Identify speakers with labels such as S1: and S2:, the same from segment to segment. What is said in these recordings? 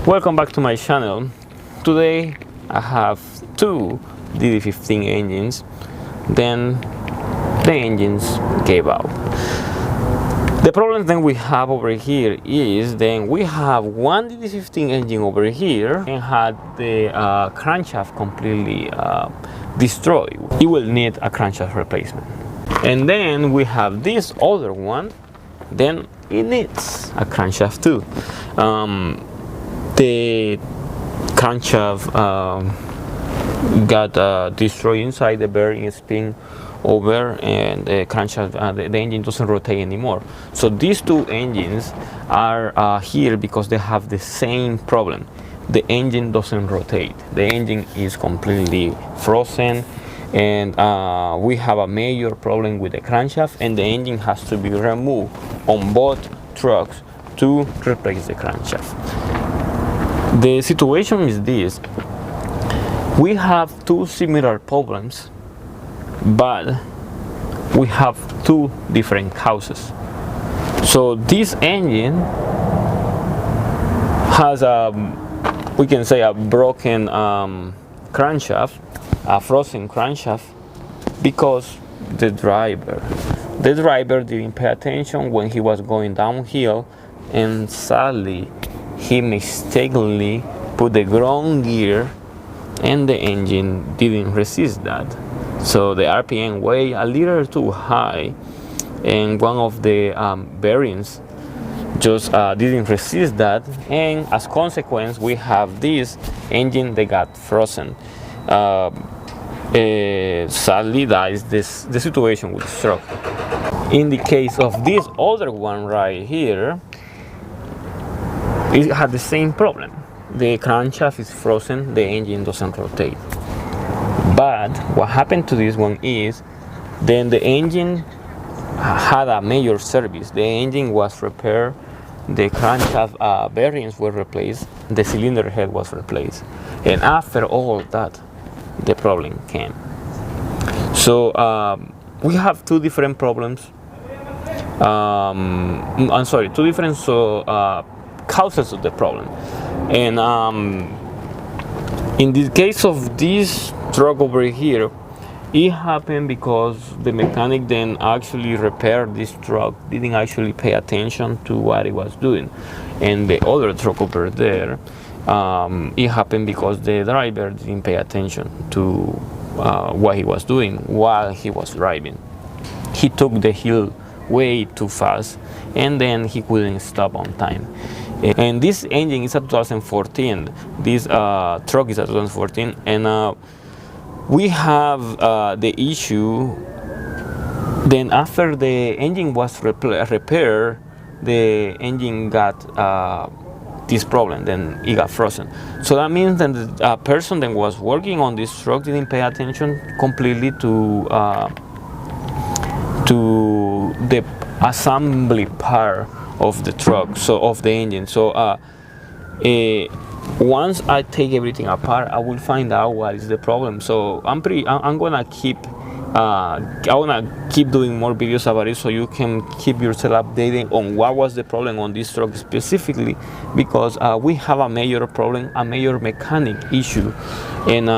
S1: Welcome back to my channel. Today I have two DD15 engines. Then the engines gave out. The problem then we have over here is then we have one DD15 engine over here and had the crankshaft completely destroyed. It will need a crankshaft replacement. And then we have this other one, then it needs a crankshaft too. The crankshaft got destroyed inside, the bearing spin over, and the crankshaft, the engine doesn't rotate anymore. So these two engines are here because they have the same problem. The engine doesn't rotate. The engine is completely frozen, and we have a major problem with the crankshaft, and the engine has to be removed on both trucks to replace the crankshaft. The situation is this: we have two similar problems, but we have two different causes. So this engine has we can say a broken crankshaft, a frozen crankshaft, because the driver didn't pay attention when he was going downhill, and sadly he mistakenly put the wrong gear and the engine didn't resist that. So the RPM way a little too high, and one of the bearings just didn't resist that, and as consequence we have this engine that got frozen. Sadly, that is the situation with the truck. In the case of this other one right here, it had the same problem. The crankshaft is frozen, the engine doesn't rotate. But what happened to this one is, then the engine had a major service. The engine was repaired, the crankshaft bearings were replaced, the cylinder head was replaced. And after all that, the problem came. So we have two different problems. Two different causes of the problem. And in the case of this truck over here, it happened because the mechanic then actually repaired this truck, didn't actually pay attention to what he was doing. And the other truck over there, it happened because the driver didn't pay attention to what he was doing while he was driving. He took the hill way too fast, and then he couldn't stop on time. And this engine is a 2014. This truck is a 2014, and we have the issue. Then after the engine was repaired, the engine got this problem. Then it got frozen. So that means that the person that was working on this truck didn't pay attention completely to the assembly part of the truck, so of the engine. So once I take everything apart, I will find out what is the problem. So I'm gonna keep doing more videos about it, so you can keep yourself updated on what was the problem on this truck specifically, because we have a major problem, a major mechanic issue, and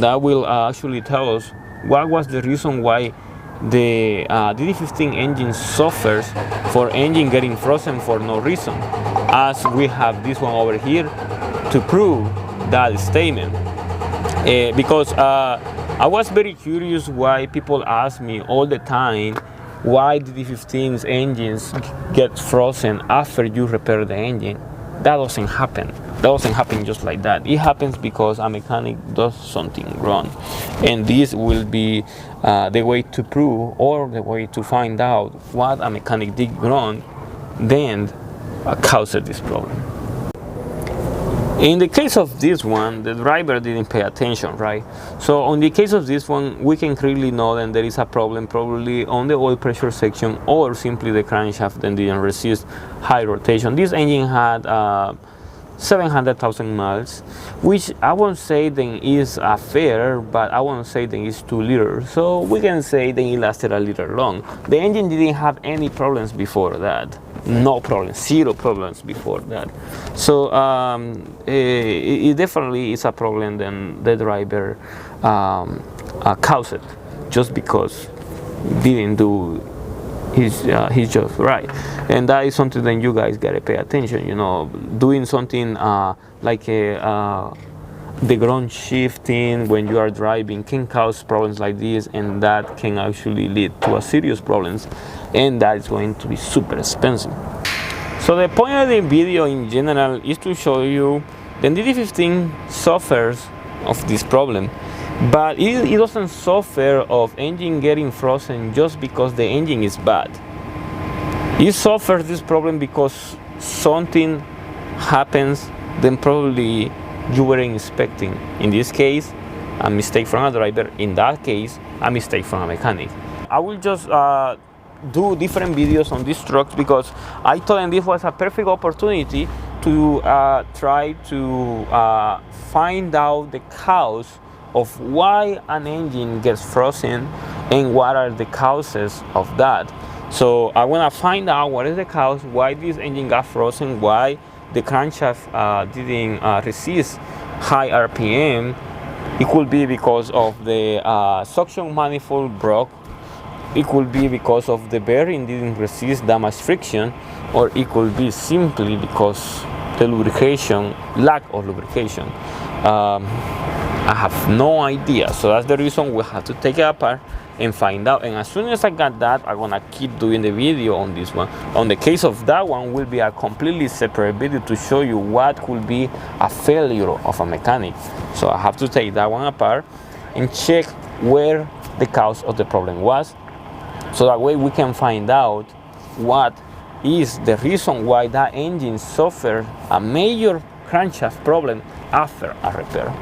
S1: that will actually tell us what was the reason why the DD15 engine suffers for engine getting frozen for no reason, as we have this one over here to prove that statement. Because I was very curious why people ask me all the time why DD15's engines get frozen after you repair the engine. That doesn't happen. That doesn't happen just like that. It happens because a mechanic does something wrong, and this will be the way to prove, or the way to find out what a mechanic did wrong, then caused this problem. In the case of this one, the driver didn't pay attention, right? So on the case of this one, we can clearly know that there is a problem probably on the oil pressure section, or simply the crankshaft then didn't resist high rotation. This engine had 700,000 miles, which I won't say then is fair, but I won't say then is too little. So we can say then it lasted a little long. The engine didn't have any problems before that. no problem, zero problems before that. So it definitely is a problem then the driver caused it just because didn't do his job right. And that is something that you guys gotta pay attention, you know, doing something like the ground shifting when you are driving can cause problems like this, and that can actually lead to a serious problems, and that is going to be super expensive. So the point of the video in general is to show you the DD15 suffers of this problem, but it doesn't suffer of engine getting frozen just because the engine is bad. It suffers this problem because something happens then probably you weren't expecting. In this case, a mistake from a driver. In that case, a mistake from a mechanic. I will just do different videos on these trucks because I thought and this was a perfect opportunity to try to find out the cause of why an engine gets frozen and what are the causes of that. So I want to find out what is the cause, why this engine got frozen, why the crankshaft didn't resist high RPM. It could be because of the suction manifold broke. It could be because of the bearing didn't resist that much friction, or it could be simply because the lubrication, lack of lubrication. I have no idea, so that's the reason we have to take it apart and find out. And as soon as I got that, I'm gonna keep doing the video on this one. On the case of that one will be a completely separate video to show you what could be a failure of a mechanic. So I have to take that one apart and check where the cause of the problem was, so that way we can find out what is the reason why that engine suffered a major crankshaft problem after a repair.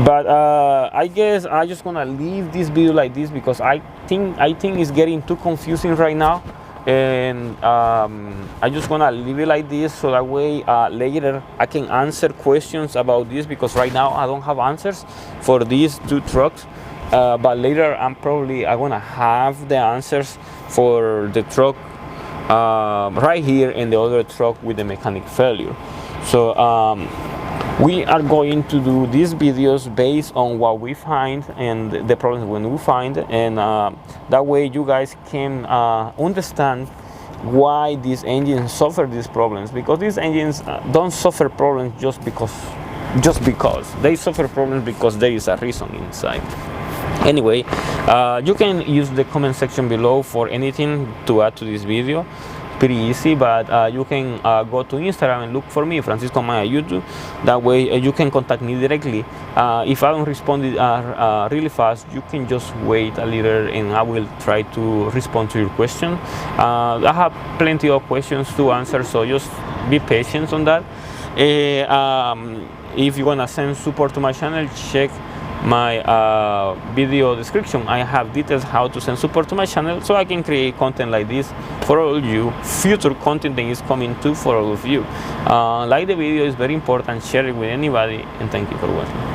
S1: But I guess I'm just gonna leave this video like this because I think it's getting too confusing right now, and I'm just gonna leave it like this so that way later I can answer questions about this, because right now I don't have answers for these two trucks, but later I'm gonna have the answers for the truck right here and the other truck with the mechanic failure. So we are going to do these videos based on what we find and the problems when we find, and that way you guys can understand why these engines suffer these problems, because these engines don't suffer problems just because they suffer problems because there is a reason inside. Anyway, you can use the comment section below for anything to add to this video. Pretty easy, but you can go to Instagram and look for me, franciscoamaya YouTube. That way you can contact me directly. If I don't respond really fast, you can just wait a little and I will try to respond to your question. I have plenty of questions to answer, so just be patient on that. If you want to send support to my channel, check my video description. I have details how to send support to my channel so I can create content like this for all of you. Future content that is coming too for all of you. Like the video is very important, share it with anybody, and thank you for watching.